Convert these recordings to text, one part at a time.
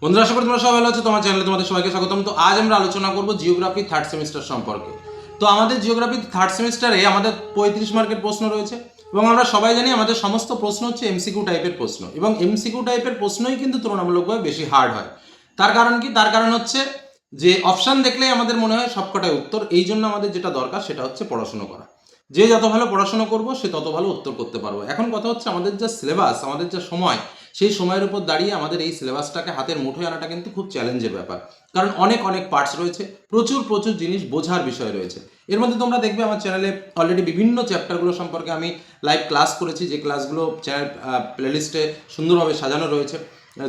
বন্ধুরা, আশা করি তোমরা সবাই ভালো আছো। তোমার চ্যানেলে তোমাদের সবাইকে স্বাগতম। তো আজ আমরা আলোচনা করব জিওগ্রাফি থার্ড সেমিস্টার সম্পর্কে। তো আমাদের জিওগ্রাফি থার্ড সেমিস্টারে আমাদের 35 মার্কের প্রশ্ন রয়েছে এবং আমরা সবাই জানি আমাদের সমস্ত প্রশ্ন হচ্ছে এমসিকিউ টাইপের প্রশ্ন এবং এমসিকিউ টাইপের প্রশ্নই কিন্তু তুলনামূলকভাবে বেশি হার্ড হয়। তার কারণ কি? তার কারণ হচ্ছে যে অপশান দেখলেই আমাদের মনে হয় সবকটাই উত্তর। এই জন্য আমাদের যেটা দরকার সেটা হচ্ছে পড়াশুনো করা। যে যত ভালো পড়াশোনা করবো সে তত ভালো উত্তর করতে পারবো। এখন কথা হচ্ছে আমাদের যা সিলেবাস, আমাদের যা সময়, সেই সময়ের উপর দাঁড়িয়ে আমাদের এই সিলেবাসটাকে হাতের মুঠোয় আনাটা কিন্তু খুব চ্যালেঞ্জের ব্যাপার। কারণ অনেক অনেক পার্টস রয়েছে, প্রচুর প্রচুর জিনিস বোঝার বিষয় রয়েছে। এর মধ্যে তোমরা দেখবে আমার চ্যানেলে অলরেডি বিভিন্ন চ্যাপ্টারগুলো সম্পর্কে আমি লাইভ ক্লাস করেছি, যে ক্লাসগুলো চ্যানেল প্লেলিস্টে সুন্দরভাবে সাজানো রয়েছে।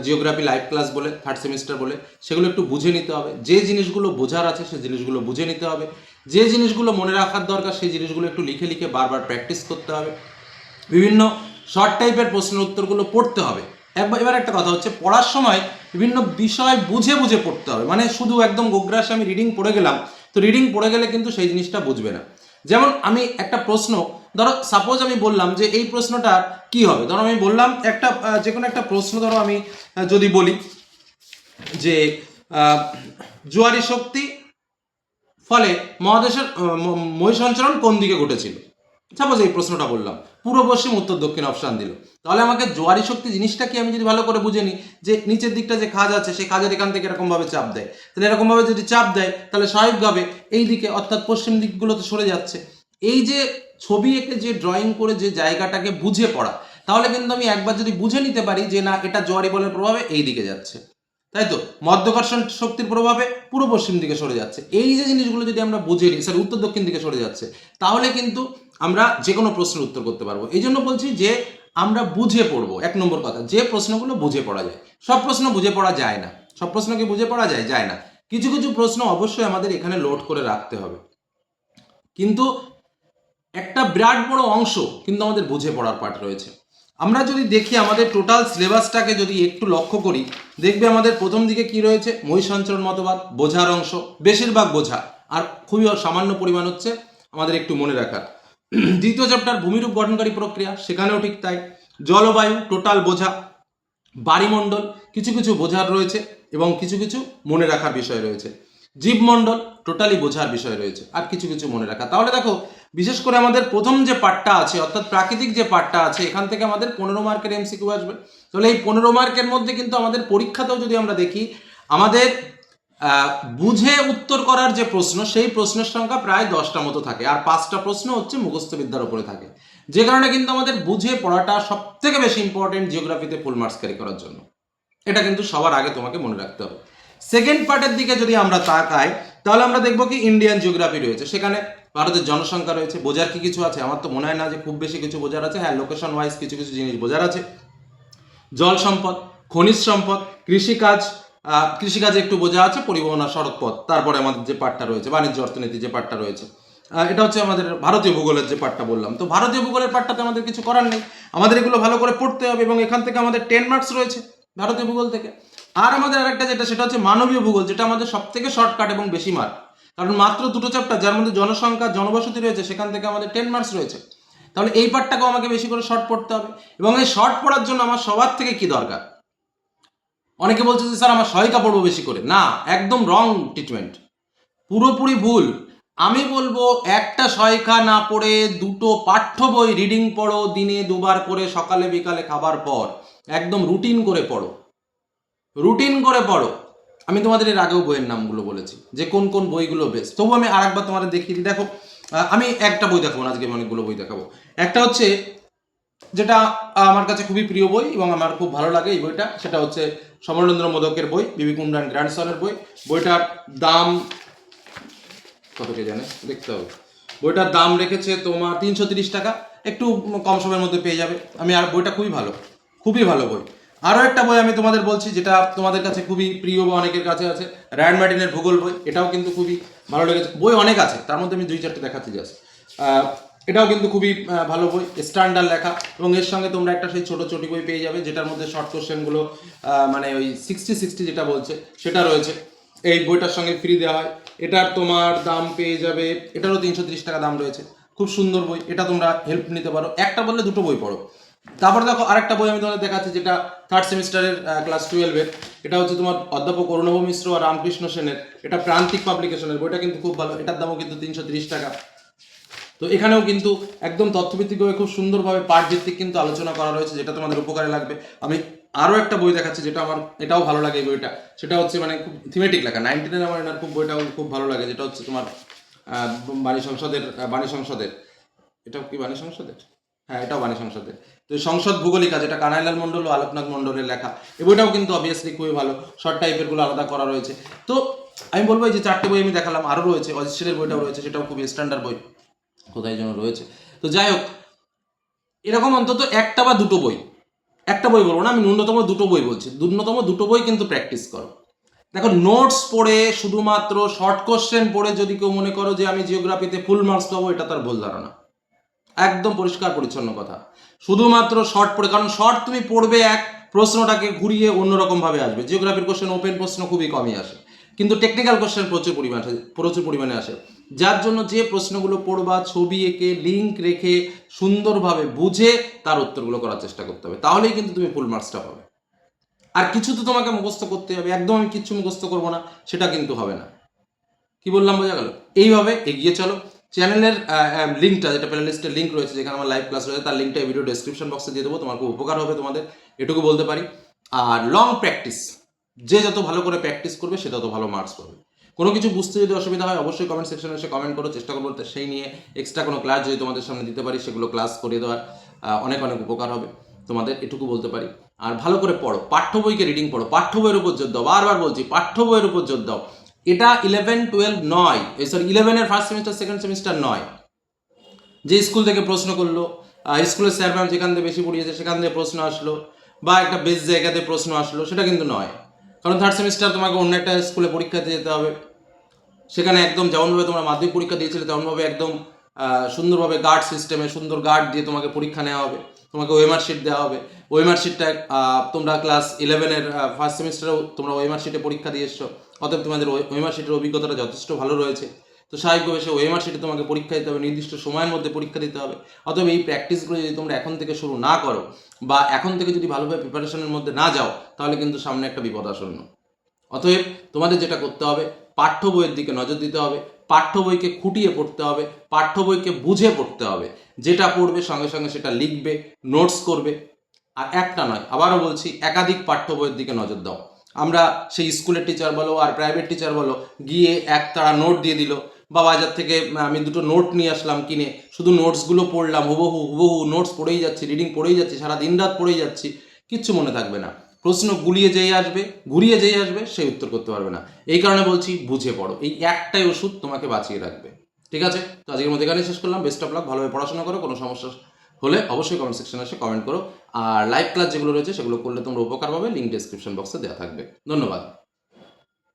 জিওগ্রাফি লাইভ ক্লাস বলে, থার্ড সেমিস্টার বলে, সেগুলো একটু বুঝে নিতে হবে। যে জিনিসগুলো বোঝার আছে সেই জিনিসগুলো বুঝে নিতে হবে। যে জিনিসগুলো মনে রাখার দরকার সেই জিনিসগুলো একটু লিখে লিখে বারবার প্র্যাকটিস করতে হবে। বিভিন্ন শর্ট টাইপের প্রশ্নের উত্তরগুলো পড়তে হবে। এবার একটা কথা হচ্ছে, পড়ার সময় বিভিন্ন বিষয় বুঝে বুঝে পড়তে হবে। মানে শুধু একদম গোগ্রাসে আমি রিডিং পড়ে গেলাম, তো রিডিং পড়ে গেলে কিন্তু সেই জিনিসটা বুঝবে না। যেমন আমি একটা প্রশ্ন, ধরো সাপোজ আমি বললাম যে এই প্রশ্নটা কি হবে। ধরো আমি বললাম একটা যে কোনো একটা প্রশ্ন, ধরো আমি যদি বলি যে জোয়ারি শক্তি ফলে মহাদেশের মহী সঞ্চরণ কোন দিকে ঘটেছিল। সাপোজ এই প্রশ্নটা বললাম, পূর্ব পশ্চিম উত্তর দক্ষিণ অপশান দিল। তাহলে আমাকে জোয়ারি শক্তি জিনিসটা কি আমি যদি ভালো করে বুঝে নিই, যে নিচের দিকটা যে খাজ আছে সেই খাজের এখান থেকে এরকমভাবে চাপ দেয়, তাহলে এরকমভাবে যদি চাপ দেয় তাহলে স্বাভাবিকভাবে এই দিকে অর্থাৎ পশ্চিম দিকগুলোতে সরে যাচ্ছে। এই যে ছবি এঁকে যে ড্রয়িং করে যে জায়গাটাকে বুঝে পড়া, তাহলে কিন্তু আমি একবার যদি বুঝে নিতে পারি যে না, এটা জোয়ারি বলের প্রভাবে এই দিকে যাচ্ছে, তাই তো মধ্যাকর্ষণ শক্তির প্রভাবে পূর্ব পশ্চিম দিকে সরে যাচ্ছে। এই যে জিনিসগুলো যদি আমরা বুঝে নিই, স্যার উত্তর দক্ষিণ দিকে সরে যাচ্ছে, তাহলে কিন্তু আমরা যে কোনো প্রশ্নের উত্তর করতে পারবো। এই জন্য বলছি যে আমরা বুঝে পড়বো। এক নম্বর কথা, যে প্রশ্নগুলো বুঝে পড়া যায়। সব প্রশ্ন বুঝে পড়া যায় না। সব প্রশ্নকে বুঝে পড়া যায় যায় না। কিছু কিছু প্রশ্ন অবশ্যই আমাদের এখানে লোড করে রাখতে হবে, কিন্তু একটা বিরাট বড় অংশ কিন্তু আমাদের বুঝে পড়ার পার্ট রয়েছে। আমরা যদি দেখি আমাদের টোটাল সিলেবাসটাকে যদি একটু লক্ষ্য করি, দেখবে আমাদের প্রথম দিকে কি রয়েছে, মহী সঞ্চরণ মতবাদ, বোঝার অংশ, বেশিরভাগ বোঝা, আর খুবই সামান্য পরিমাণ হচ্ছে আমাদের একটু মনে রাখার। দ্বিতীয় চ্যাপ্টার ভূমিরূপ গঠনকারী প্রক্রিয়া, সেখানেও ঠিক তাই। জলবায়ু টোটাল বোঝা, বাড়িমণ্ডল কিছু কিছু বোঝার রয়েছে এবং কিছু কিছু মনে রাখার বিষয় রয়েছে। জীবমণ্ডল টোটালি বোঝার বিষয় রয়েছে আর কিছু কিছু মনে রাখা। তাহলে দেখো, বিশেষ করে আমাদের প্রথম যে পার্টটা আছে অর্থাৎ প্রাকৃতিক যে পার্টটা আছে, এখান থেকে আমাদের 15 মার্কের এমসিকিউ আসবে। তাহলে এই 15 মার্কের মধ্যে কিন্তু আমাদের পরীক্ষাতেও যদি আমরা দেখি, আমাদের বুঝে উত্তর করার যে প্রশ্ন, সেই প্রশ্নের সংখ্যা প্রায় 10টা মতো থাকে, আর 5টা প্রশ্ন হচ্ছে মুখস্থ বিদ্যার উপরে থাকে। যে কারণে কিন্তু আমাদের বুঝে পড়াটা সব থেকে বেশি ইম্পর্টেন্ট জিওগ্রাফিতে ফুল মার্কস ক্যারি করার জন্য। এটা কিন্তু সবার আগে তোমাকে মনে রাখতে হবে। সেকেন্ড পার্টের দিকে যদি আমরা তাকাই, তাহলে আমরা দেখবো কি ইন্ডিয়ান জিওগ্রাফি রয়েছে, সেখানে ভারতের জনসংখ্যা রয়েছে। বোঝার কি কিছু আছে? আমার তো মনে হয় না যে খুব বেশি কিছু বোঝার আছে। হ্যাঁ, লোকেশন ওয়াইজ কিছু কিছু জিনিস বোঝার আছে। জল সম্পদ, খনিজ সম্পদ, কৃষিকাজ, কৃষিকাজে একটু বোঝা আছে, পরিবহন আর সড়ক পথ। তারপরে আমাদের যে পার্টটা রয়েছে বাণিজ্য অর্থনীতি, যে পার্টটা রয়েছে, এটা হচ্ছে আমাদের ভারতীয় ভূগোলের যে পার্টটা বললাম। তো ভারতীয় ভূগোলের পার্টটাতে আমাদের কিছু করার নেই, আমাদের এগুলো ভালো করে পড়তে হবে এবং এখান থেকে আমাদের 10 মার্কস রয়েছে ভারতীয় ভূগোল থেকে। আর আমাদের আরেকটা যেটা, সেটা হচ্ছে মানবীয় ভূগোল, যেটা আমাদের সব থেকে শর্টকাট এবং বেশি মার্ক। কারণ মাত্র দুটো চ্যাপ্টার, যার মধ্যে জনসংখ্যা জনবসতি রয়েছে, সেখান থেকে আমাদের 10 মার্কস রয়েছে। তাহলে এই পার্টটাকেও আমাকে বেশি করে শর্ট পড়তে হবে। এবং এই শর্ট পড়ার জন্য আমার সবার থেকে কি দরকার? অনেকে বলছে যে স্যার আমার সহায়িকা পড়বো বেশি করে। না, একদম রং ট্রিটমেন্ট, পুরোপুরি ভুল। আমি বলবো একটা সহায়িকা না পড়ে দুটো পাঠ্য বই রিডিং পড়ো, দিনে দুবার করে, সকালে বিকালে খাবার পর। একদম রুটিন করে পড়ো, রুটিন করে পড়ো। আমি তোমাদের এর আগেও বইয়ের নামগুলো বলেছি যে কোন কোন বইগুলো বেস্ট। তবু আমি আরেকবার তোমাদের দেখিয়ে দিই। দেখো, আমি একটা বই দেখাবো না আজকে, আমি অনেকগুলো বই দেখাবো। একটা হচ্ছে যেটা আমার কাছে খুবই প্রিয় বই এবং আমার খুব ভালো লাগে এই বইটা, সেটা হচ্ছে সমরেন্দ্র মোদকের বই, বিবি কুন্ডান গ্র্যান্ডসনের বই। বইটার দাম কত কে জানে, দেখতে হবে। বইটার দাম রেখেছে তোমার 330 টাকা, একটু কম সময়ের মধ্যে পেয়ে যাবে। আর বইটা খুবই ভালো, খুবই ভালো বই। আরও একটা বই আমি তোমাদের বলছি, যেটা তোমাদের কাছে খুবই প্রিয় বা অনেকের কাছে আছে, রায়ান মার্টিনের ভূগোল বই। এটাও কিন্তু খুবই ভালো লেগেছে। বই অনেক আছে, তার মধ্যে আমি 2-4টে দেখাচ্ছি জাস্ট। এটাও কিন্তু খুবই ভালো বই, স্ট্যান্ডার্ড লেখা। এবং এর সঙ্গে তোমরা একটা সেই ছোটো ছোটি বই পেয়ে যাবে, যেটার মধ্যে শর্ট কোশ্চেনগুলো মানে ওই 60-60 যেটা বলছে সেটা রয়েছে। এই বইটার সঙ্গে ফ্রি দেওয়া হয়। এটার তোমার দাম পেয়ে যাবে, এটারও 330 টাকা দাম রয়েছে। খুব সুন্দর বই, এটা তোমরা হেল্প নিতে পারো। একটা বললে দুটো বই পড়ো। তারপরে দেখো আরেকটা বই আমি তোমাদের দেখাচ্ছি, যেটা থার্ড সেমিস্টারের ক্লাস 12-এর। এটা হচ্ছে তোমার অধ্যাপক অরুণভ মিশ্র আর রামকৃষ্ণ সেনের, এটা প্রান্তিক পাবলিকেশনের বইটা, কিন্তু খুব ভালো। এটার দামও কিন্তু 330 টাকা। তো এখানেও কিন্তু একদম তথ্যভিত্তিকভাবে খুব সুন্দরভাবে পাঠ ভিত্তিক কিন্তু আলোচনা করা রয়েছে, যেটা তোমাদের উপকারে লাগবে। আমি আরও একটা বই দেখাচ্ছি, যেটা আমার এটাও ভালো লাগে এই বইটা। সেটা হচ্ছে মানে খুব থিমেটিক লেখা, 19 আমার এনার খুব বইটাও খুব ভালো লাগে, যেটা হচ্ছে তোমার বাণী সংসদের, এটাও কি বাণী সংসদের? হ্যাঁ, এটাও বাণী সংসদের। তো এই সংসদ ভূগোলিকা, যেটা কানাইলাল মণ্ডল ও আলোকনাথ মণ্ডলের লেখা, এই বইটাও কিন্তু অবভিয়াসলি খুবই ভালো। শর্ট টাইপের গুলো আলাদা করা রয়েছে। তো আমি বলবো এই যে 4টে বই আমি দেখালাম, আরও রয়েছে, অজিত সেনের বইটাও রয়েছে, সেটাও খুবই স্ট্যান্ডার্ড বই, কোথায় যেন রয়েছে। তো যাই হোক, এরকম অন্তত একটা বা দুটো বই, একটা বই বলবো না আমি, ন্যূনতম দুটো বই বলছি, ন্যূনতম দুটো বই কিন্তু প্র্যাকটিস করো। দেখো, নোটস পড়ে শুধুমাত্র শর্ট কোশ্চেন পড়ে যদি কেউ মনে করো যে আমি জিওগ্রাফিতে ফুল মার্কস পাবো, এটা তার ভুল ধারণা। একদম পরিষ্কার পরিচ্ছন্ন কথা। শুধুমাত্র শর্ট পড়ে, কারণ শর্ট তুমি পড়বে এক, প্রশ্নটাকে ঘুরিয়ে অন্যরকম ভাবে আসবে। জিওগ্রাফির কোশ্চেন ওপেন প্রশ্ন খুবই কমই আসে, কিন্তু টেকনিক্যাল কোশ্চেন প্রচুর পরিমাণে আসে। যার জন্য যে প্রশ্নগুলো পড়বা, ছবি এঁকে লিঙ্ক রেখে সুন্দরভাবে বুঝে তার উত্তরগুলো করার চেষ্টা করতে হবে, তাহলেই কিন্তু তুমি ফুল মার্কসটা পাবে। আর কিছু তো তোমাকে মুখস্থ করতে হবে, একদম আমি কিচ্ছু মুখস্থ করবো না, সেটা কিন্তু হবে না। কি বললাম বোঝা গেল? এইভাবে এগিয়ে চলো। চ্যানেলের লিঙ্কটা, যেটা প্লে লিস্টের লিঙ্ক রয়েছে, যেখানে আমার লাইভ ক্লাস রয়েছে, তার লিঙ্কটা ভিডিও ডেসক্রিপশন বক্সে দিয়ে দেবো, তোমার খুব উপকার হবে তোমাদের, এটুকু বলতে পারি। আর লং প্র্যাকটিস, যে যত ভালো করে প্র্যাকটিস করবে সে তত ভালো মার্কস পাবে। কোনো কিছু বুঝতে যদি অসুবিধা হয় অবশ্যই কমেন্ট সেকশনে এসে কমেন্ট করো, চেষ্টা করবো সেই নিয়ে এক্সট্রা কোনো ক্লাস যদি তোমাদের সামনে দিতে পারি সেগুলো ক্লাস করে দেওয়ার অনেক অনেক উপকার হবে তোমাদের, এটুকু বলতে পারি। আর ভালো করে পড়ো, পাঠ্য বইকে রিডিং পড়ো, পাঠ্য বইয়ের উপর জোর দাও, বারবার বলছি পাঠ্য বইয়ের উপর জোর দাও। এটা 11-12 নয়, সরি 11-এর ফার্স্ট সেমিস্টার সেকেন্ড সেমিস্টার নয়, যে স্কুল থেকে প্রশ্ন করলো, স্কুলের স্যার ম্যাম যেখান থেকে বেশি পড়িয়েছে সেখান থেকে প্রশ্ন আসলো, বা একটা বেশ জায়গাতে প্রশ্ন আসলো, সেটা কিন্তু নয়। কারণ থার্ড সেমিস্টার তোমাকে অন্য একটা স্কুলে পরীক্ষাতে যেতে হবে, সেখানে একদম যেমনভাবে তোমরা মাধ্যমিক পরীক্ষা দিয়েছিলে তেমনভাবে একদম সুন্দরভাবে গার্ড সিস্টেমে, সুন্দর গার্ড দিয়ে তোমাকে পরীক্ষা নেওয়া হবে, তোমাকে ওএমআর শিট দেওয়া হবে। ওএমআর শিটটা তোমরা ক্লাস 11-এর ফার্স্ট সেমিস্টারেও তোমরা ওএমআর শিটে পরীক্ষা দিয়ে এসছো, অতএব তোমাদের ওএমআর শিটের অভিজ্ঞতাটা যথেষ্ট ভালো রয়েছে। তো স্বাভাবিকভাবে সে ওএমআর শিটে তোমাকে পরীক্ষা দিতে হবে, নির্দিষ্ট সময়ের মধ্যে পরীক্ষা দিতে হবে। অতএব এই প্র্যাকটিসগুলো যদি তোমরা এখন থেকে শুরু না করো, বা এখন থেকে যদি ভালোভাবে প্রিপারেশনের মধ্যে না যাও, তাহলে কিন্তু সামনে একটা বিপদ আসন্ন। অতএব তোমাদের যেটা করতে হবে, পাঠ্য বইয়ের দিকে নজর দিতে হবে, পাঠ্য বইকে খুঁটিয়ে পড়তে হবে, পাঠ্য বইকে বুঝে পড়তে হবে। যেটা পড়বে সঙ্গে সঙ্গে সেটা লিখবে, নোটস করবে। আর একটা নয়, আবারও বলছি, একাধিক পাঠ্য বইয়ের দিকে নজর দাও। আমরা সেই স্কুলের টিচার বলো আর প্রাইভেট টিচার বলো, গিয়ে একতারা নোট দিয়ে দিল, বা বাজার থেকে আমি দুটো নোট নিয়ে আসলাম কিনে, শুধু নোটসগুলো পড়লাম, হুবহু হুবহু নোটস পড়েই যাচ্ছি, রিডিং পড়েই যাচ্ছি, সারা দিন রাত পড়েই যাচ্ছি, কিচ্ছু মনে থাকবে না। প্রশ্ন গুলিয়ে যেই আসবে, ঘুরিয়ে যেই আসবে, সেই উত্তর করতে পারবে না। এই কারণে বলছি বুঝে পড়ো, এই একটাই ওষুধ তোমাকে বাঁচিয়ে রাখবে। ঠিক আছে? তো আজকের মধ্যে এখানে শেষ করলাম। বেস্ট অফ লাক, ভালোভাবে পড়াশোনা করো। কোনো সমস্যা হলে অবশ্যই কমেন্ট সেকশনে এসে কমেন্ট করো। আর লাইভ ক্লাস যেগুলো রয়েছে সেগুলো করলে তোমরা উপকার পাবে, লিঙ্ক ডেসক্রিপশন বক্সে দেওয়া থাকবে। ধন্যবাদ।